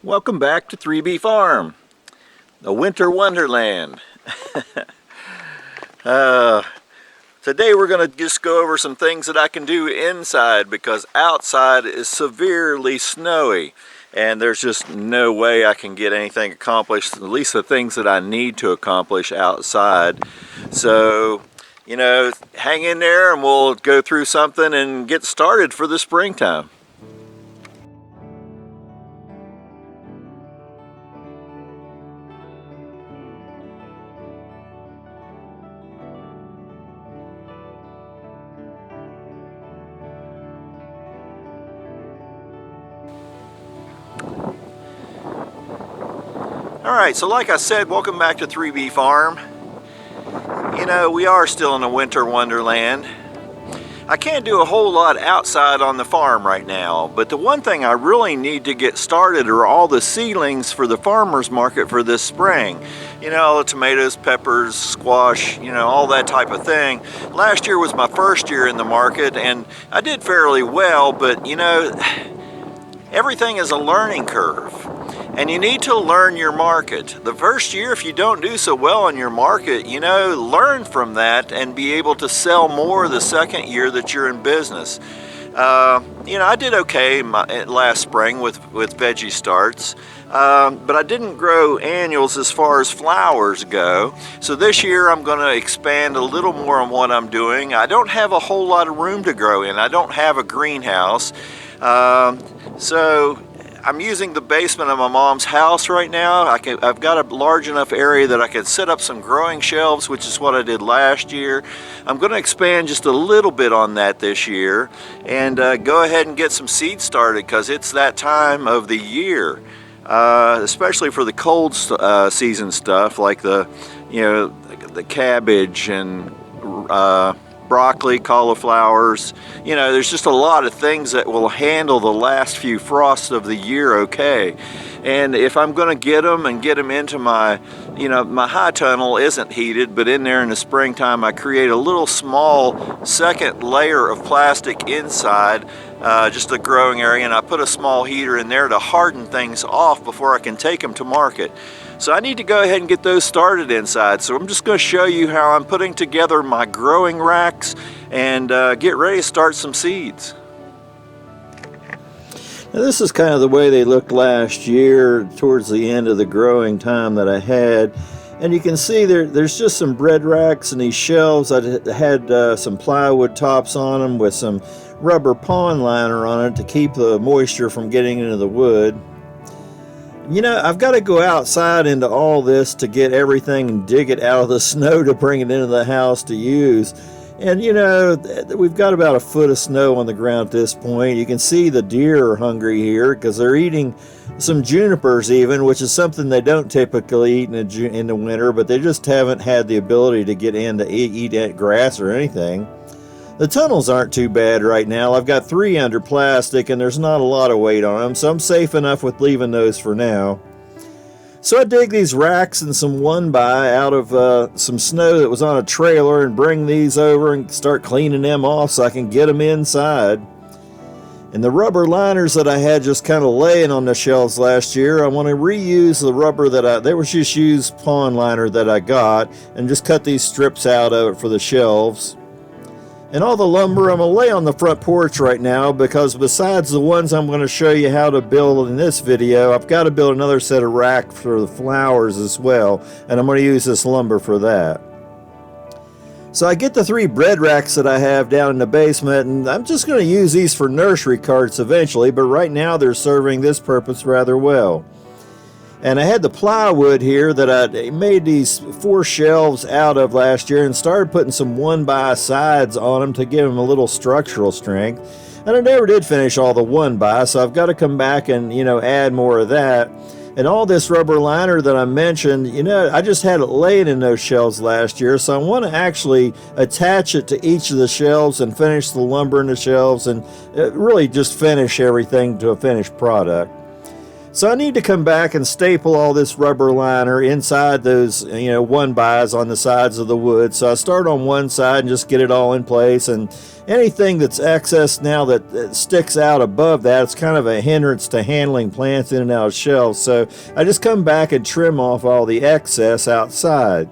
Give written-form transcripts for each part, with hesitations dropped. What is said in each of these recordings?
Welcome back to 3B Farm, the winter wonderland. Today we're going to just go over some things that I can do inside because outside is severely snowy and there's just no way I can get anything accomplished, at least the things that I need to accomplish outside. So, you know, hang in there and we'll go through something and get started for the springtime. Alright, so like I said, welcome back to 3B Farm. You know, we are still in a winter wonderland. I can't do a whole lot outside on the farm right now, but the one thing I really need to get started are all the seedlings for the farmer's market for this spring. You know, the tomatoes, peppers, squash, you know, all that type of thing. Last year was my first year in the market and I did fairly well, but you know, everything is a learning curve. And you need to learn your market. The first year, if you don't do so well in your market, you know, learn from that and be able to sell more the second year that you're in business. You know, I did okay last spring with veggie starts, but I didn't grow annuals as far as flowers go. So this year I'm going to expand a little more on what I'm doing. I don't have a whole lot of room to grow in. I don't have a greenhouse. So I'm using the basement of my mom's house right now. I've got a large enough area that I can set up some growing shelves, which is what I did last year. I'm going to expand just a little bit on that this year and go ahead and get some seeds started because it's that time of the year, especially for the cold season stuff like the cabbage and broccoli, cauliflowers. You know, there's just a lot of things that will handle the last few frosts of the year okay. And if I'm going to get them into my, you know, my high tunnel isn't heated, but in there in the springtime I create a little small second layer of plastic inside, just a growing area, and I put a small heater in there to harden things off before I can take them to market. So I need to go ahead and get those started inside. So I'm just going to show you how I'm putting together my growing racks and get ready to start some seeds. Now this is kind of the way they looked last year towards the end of the growing time that I had. And you can see there's just some bread racks and these shelves. I had some plywood tops on them with some rubber pond liner on it to keep the moisture from getting into the wood. You know, I've got to go outside into all this to get everything and dig it out of the snow to bring it into the house to use. And you know, we've got about a foot of snow on the ground at this point. You can see the deer are hungry here because they're eating some junipers even, which is something they don't typically eat in the winter, but they just haven't had the ability to get in to eat grass or anything. The tunnels aren't too bad right now. I've got 3 under plastic and there's not a lot of weight on them, so I'm safe enough with leaving those for now. So I dig these racks and some 1x out of some snow that was on a trailer and bring these over and start cleaning them off so I can get them inside. And the rubber liners that I had just kind of laying on the shelves last year, I want to reuse the rubber they was just used pond liner that I got and just cut these strips out of it for the shelves. And all the lumber I'm going to lay on the front porch right now because besides the ones I'm going to show you how to build in this video, I've got to build another set of racks for the flowers as well, and I'm going to use this lumber for that. So I get the 3 bread racks that I have down in the basement, and I'm just going to use these for nursery carts eventually, but right now they're serving this purpose rather well. And I had the plywood here that I made these 4 shelves out of last year and started putting some 1x sides on them to give them a little structural strength. And I never did finish all the 1x, so I've got to come back and, you know, add more of that. And all this rubber liner that I mentioned, you know, I just had it laying in those shelves last year, so I want to actually attach it to each of the shelves and finish the lumber in the shelves and really just finish everything to a finished product. So I need to come back and staple all this rubber liner inside those, you know, 1x's on the sides of the wood. So I start on one side and just get it all in place and anything that's excess now that sticks out above that, it's kind of a hindrance to handling plants in and out of shelves. So I just come back and trim off all the excess outside.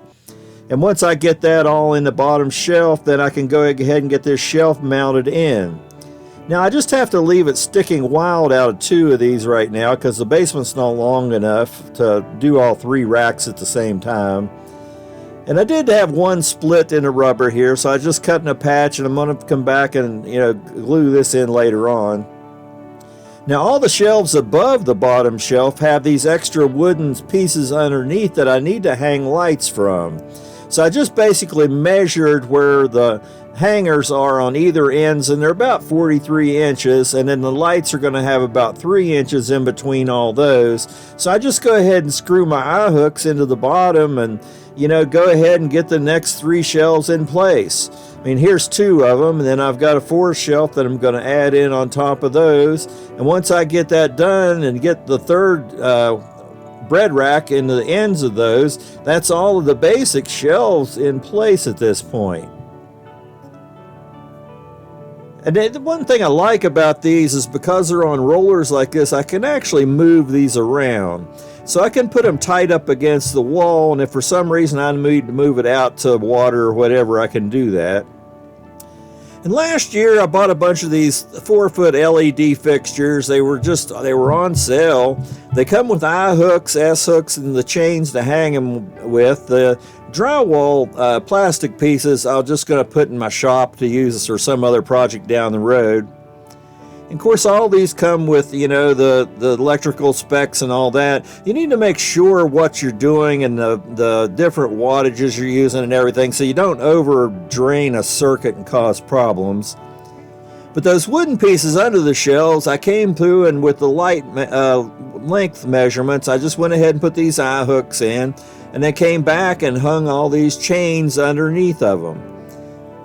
And once I get that all in the bottom shelf, then I can go ahead and get this shelf mounted in. Now I just have to leave it sticking wild out of 2 of these right now because the basement's not long enough to do all 3 racks at the same time. And I did have one split in the rubber here, so I just cut in a patch, and I'm going to come back and glue this in later on. Now all the shelves above the bottom shelf have these extra wooden pieces underneath that I need to hang lights from. So I just basically measured where the hangers are on either ends, and they're about 43 inches, and then the lights are going to have about 3 inches in between all those. So I just go ahead and screw my eye hooks into the bottom and go ahead and get the next 3 shelves in place. I mean, here's 2 of them, and then I've got a 4th shelf that I'm going to add in on top of those. And once I get that done and get the 3rd bread rack into the ends of those, that's all of the basic shelves in place at this point. And the one thing I like about these is because they're on rollers like this, I can actually move these around. So I can put them tight up against the wall, and if for some reason I need to move it out to water or whatever, I can do that. And last year I bought a bunch of these 4-foot LED fixtures. They were on sale. They come with eye hooks, S hooks, and the chains to hang them with. The drywall plastic pieces I'm just going to put in my shop to use for some other project down the road. And of course, all these come with, the electrical specs and all that. You need to make sure what you're doing and the different wattages you're using and everything, so you don't over drain a circuit and cause problems. But those wooden pieces under the shelves, I came through, and with the light length measurements, I just went ahead and put these eye hooks in, and then came back and hung all these chains underneath of them.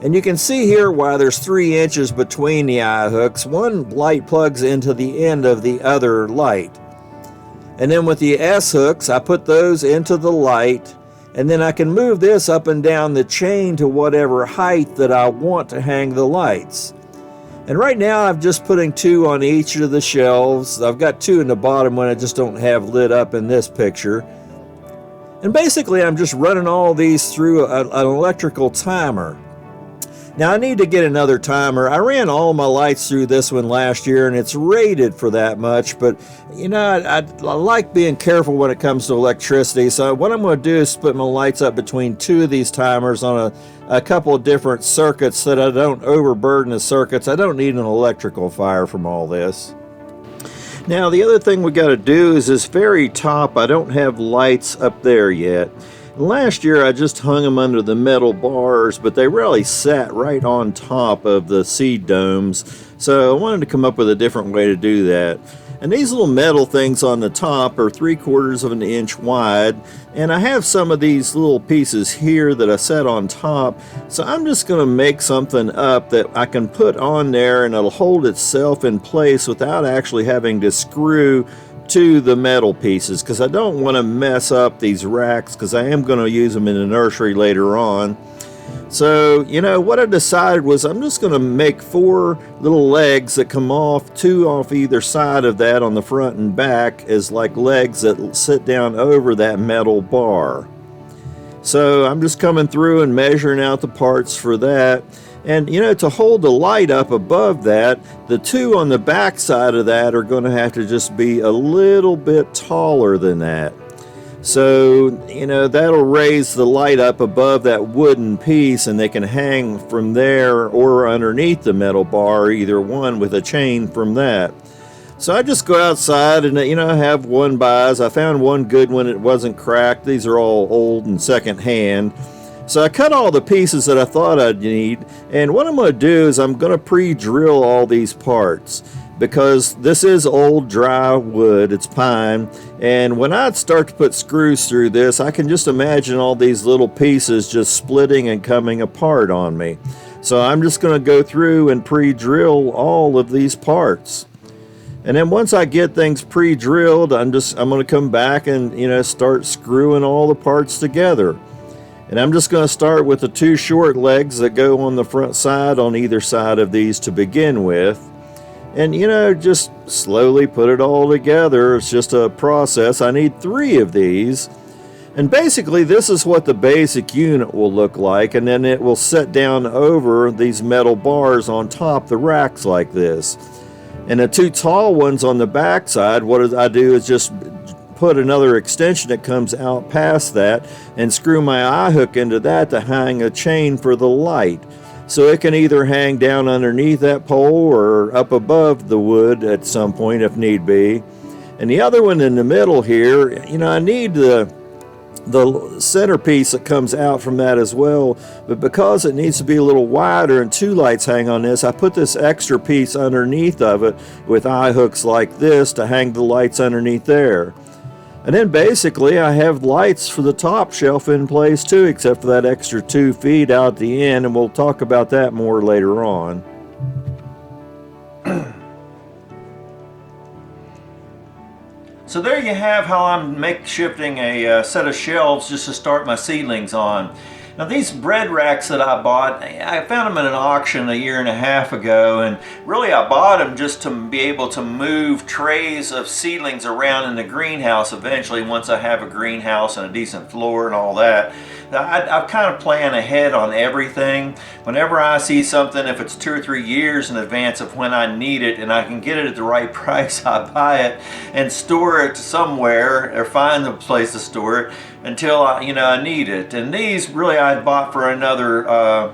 And you can see here why there's 3 inches between the eye hooks. One light plugs into the end of the other light. And then with the S hooks, I put those into the light, and then I can move this up and down the chain to whatever height that I want to hang the lights. And right now I'm just putting 2 on each of the shelves. I've got 2 in the bottom one I just don't have lit up in this picture. And basically I'm just running all these through an electrical timer. Now I need to get another timer. I ran all my lights through this one last year, and it's rated for that much, but I like being careful when it comes to electricity. So what I'm going to do is split my lights up between 2 of these timers on a couple of different circuits so that I don't overburden the circuits. I don't need an electrical fire from all this. Now the other thing we got to do is this very top. I don't have lights up there yet. Last year I just hung them under the metal bars, but they really sat right on top of the seed domes, so I wanted to come up with a different way to do that. And these little metal things on the top are 3/4 of an inch wide, and I have some of these little pieces here that I set on top, so I'm just going to make something up that I can put on there, and it'll hold itself in place without actually having to screw to the metal pieces, because I don't want to mess up these racks, because I am going to use them in the nursery later on. So what I decided was I'm just going to make 4 little legs that come off, 2 off either side of that on the front and back, as like legs that sit down over that metal bar. So I'm just coming through and measuring out the parts for that. And to hold the light up above that, the 2 on the back side of that are going to have to just be a little bit taller than that. So that'll raise the light up above that wooden piece, and they can hang from there or underneath the metal bar, either one, with a chain from that. So I just go outside and have one buys. I found one good one. It wasn't cracked. These are all old and second hand. So I cut all the pieces that I thought I'd need, and what I'm going to do is I'm going to pre-drill all these parts, because this is old dry wood, it's pine, and when I start to put screws through this, I can just imagine all these little pieces just splitting and coming apart on me. So I'm just going to go through and pre-drill all of these parts. And then once I get things pre-drilled, I'm going to come back and start screwing all the parts together. And I'm just going to start with the two short legs that go on the front side on either side of these to begin with. And just slowly put it all together. It's just a process. I need 3 of these. And basically this is what the basic unit will look like, and then it will set down over these metal bars on top the racks like this. And the 2 tall ones on the back side, what I do is just put another extension that comes out past that and screw my eye hook into that to hang a chain for the light. So it can either hang down underneath that pole or up above the wood at some point if need be. And the other one in the middle here, I need the centerpiece that comes out from that as well, but because it needs to be a little wider and 2 lights hang on this, I put this extra piece underneath of it with eye hooks like this to hang the lights underneath there. And then basically I have lights for the top shelf in place too, except for that extra 2 feet out at the end, and we'll talk about that more later on. So there you have how I'm makeshifting a set of shelves just to start my seedlings on. Now these bread racks that I bought, I found them at an auction 1.5 years ago, and really I bought them just to be able to move trays of seedlings around in the greenhouse eventually once I have a greenhouse and a decent floor and all that. I kind of plan ahead on everything. Whenever I see something, if it's 2 or 3 years in advance of when I need it and I can get it at the right price, I buy it and store it somewhere or find a place to store it until I need it. And these really I bought for another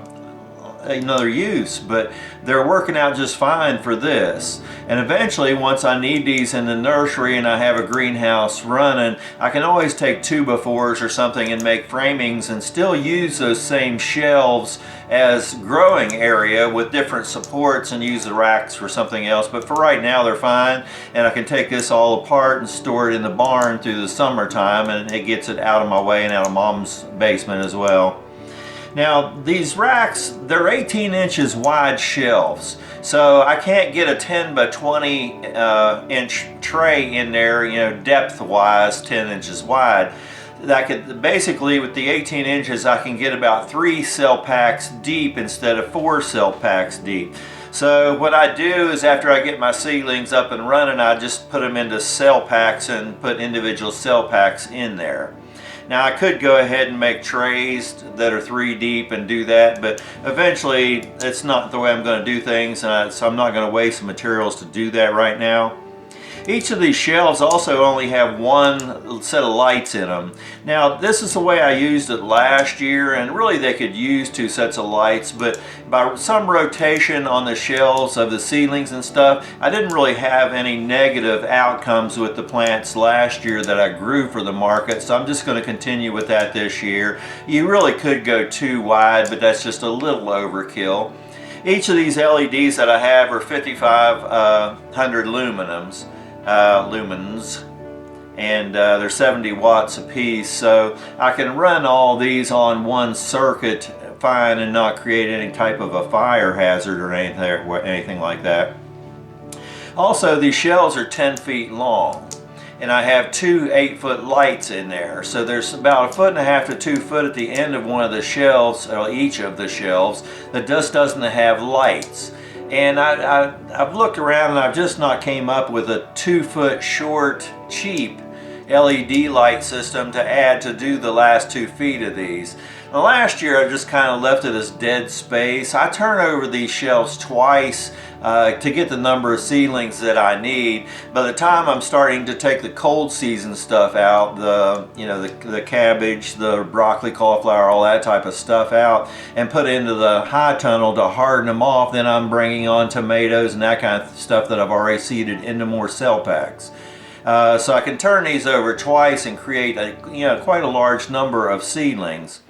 use, but they're working out just fine for this. And eventually, once I need these in the nursery and I have a greenhouse running, I can always take 2x4s or something and make framings and still use those same shelves as growing area with different supports and use the racks for something else. But for right now they're fine, and I can take this all apart and store it in the barn through the summertime, and it gets it out of my way and out of Mom's basement as well. Now these racks, they're 18 inches wide shelves, so I can't get a 10 by 20 inch tray in there, depth wise 10 inches wide. Basically with the 18 inches I can get about 3 cell packs deep instead of 4 cell packs deep. So what I do is after I get my seedlings up and running, I just put them into cell packs and put individual cell packs in there. Now I could go ahead and make trays that are 3 deep and do that, but eventually it's not the way I'm going to do things, and so I'm not going to waste materials to do that right now. Each of these shelves also only have 1 set of lights in them. Now this is the way I used it last year, and really they could use 2 sets of lights, but by some rotation on the shelves of the seedlings and stuff, I didn't really have any negative outcomes with the plants last year that I grew for the market, so I'm just going to continue with that this year. You really could go 2 wide, but that's just a little overkill. Each of these LEDs that I have are 5500 lumens, and they're 70 watts a piece, so I can run all these on 1 circuit fine and not create any type of a fire hazard or anything like that. Also, these shelves are 10 feet long, and I have 2 8-foot lights in there, so there's about 1.5 to 2 foot at the end of one of the shelves, or each of the shelves, that just doesn't have lights. And I've looked around and I've just not came up with a 2-foot short, cheap LED light system to add to do the last 2 feet of these. Now last year I just kind of left it as dead space. I turn over these shelves twice to get the number of seedlings that I need. By the time I'm starting to take the cold season stuff out, the cabbage, the broccoli, cauliflower, all that type of stuff out, and put into the high tunnel to harden them off, then I'm bringing on tomatoes and that kind of stuff that I've already seeded into more cell packs. So I can turn these over twice and create quite a large number of seedlings.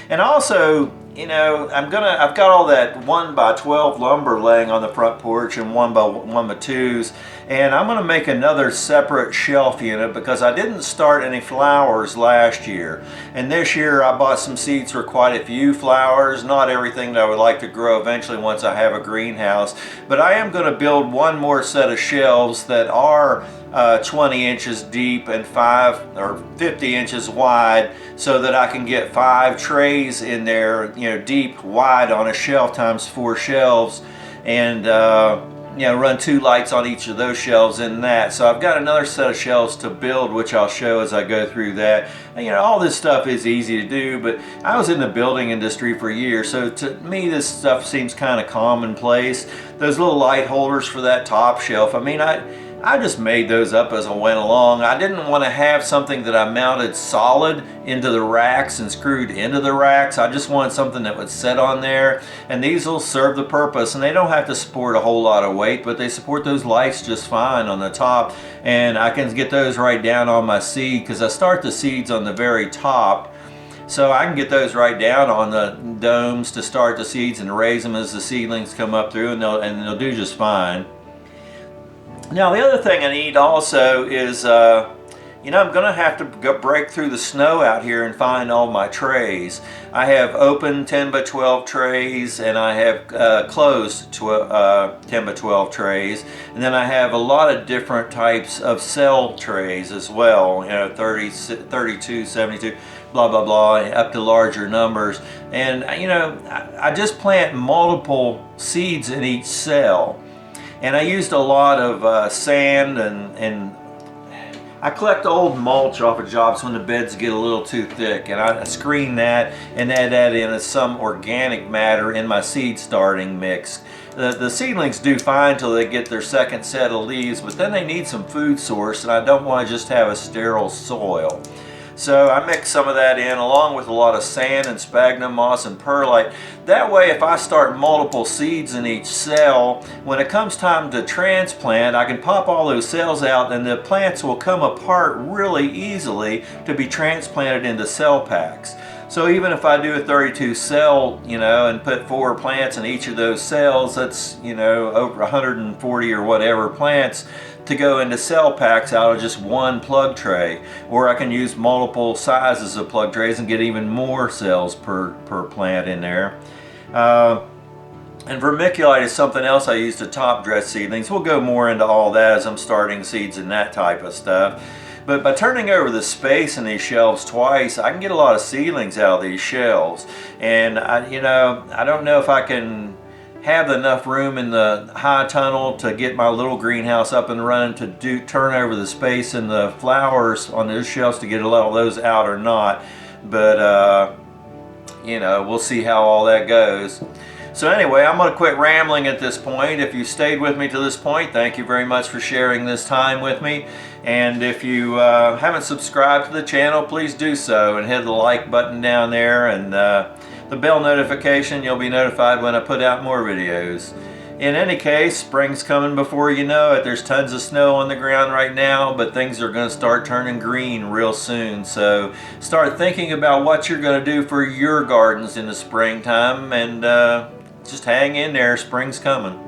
And also, I've got all that 1 by 12 lumber laying on the front porch and 1 by 2s, And I'm going to make another separate shelf unit because I didn't start any flowers last year. And this year I bought some seeds for quite a few flowers, not everything that I would like to grow eventually once I have a greenhouse. But I am going to build one more set of shelves that are 20 inches deep and 5 or 50 inches wide, so that I can get 5 trays in there, deep, wide on a shelf times 4 shelves, and run 2 lights on each of those shelves in that. So I've got another set of shelves to build, which I'll show as I go through that. And, all this stuff is easy to do, but I was in the building industry for years, so to me this stuff seems kind of commonplace. Those little light holders for that top shelf, I just made those up as I went along. I didn't want to have something that I mounted solid into the racks and screwed into the racks. I just wanted something that would sit on there, and these will serve the purpose, and they don't have to support a whole lot of weight, but they support those lights just fine on the top, and I can get those right down on my seed because I start the seeds on the very top. So I can get those right down on the domes to start the seeds and raise them as the seedlings come up through, and they'll do just fine. Now the other thing I need also is, I'm going to have to break through the snow out here and find all my trays. I have open 10 by 12 trays, and I have closed 10 by 12 trays, and then I have a lot of different types of cell trays as well, 30, 32, 72, blah blah blah, up to larger numbers. And I just plant multiple seeds in each cell. And I used a lot of sand, and I collect old mulch off of jobs when the beds get a little too thick, and I screen that and add that in as some organic matter in my seed starting mix. The seedlings do fine till they get their second set of leaves, but then they need some food source, and I don't want to just have a sterile soil. So I mix some of that in along with a lot of sand and sphagnum moss and perlite. That way, if I start multiple seeds in each cell, when it comes time to transplant, I can pop all those cells out and the plants will come apart really easily to be transplanted into cell packs. So even if I do a 32 cell, and put 4 plants in each of those cells, that's, over 140 or whatever plants to go into cell packs out of just one plug tray. Or I can use multiple sizes of plug trays and get even more cells per plant in there. And vermiculite is something else I use to top dress seedlings. We'll go more into all that as I'm starting seeds and that type of stuff. But by turning over the space in these shelves twice, I can get a lot of seedlings out of these shelves. And I don't know if I can have enough room in the high tunnel to get my little greenhouse up and running to turn over the space in the flowers on those shelves to get a lot of those out or not. But we'll see how all that goes. So anyway, I'm going to quit rambling at this point. If you stayed with me to this point, thank you very much for sharing this time with me. And if you haven't subscribed to the channel, please do so and hit the like button down there and the bell notification. You'll be notified when I put out more videos. In any case, spring's coming before you know it. There's tons of snow on the ground right now, but things are going to start turning green real soon. So start thinking about what you're going to do for your gardens in the springtime, and just hang in there. Spring's coming.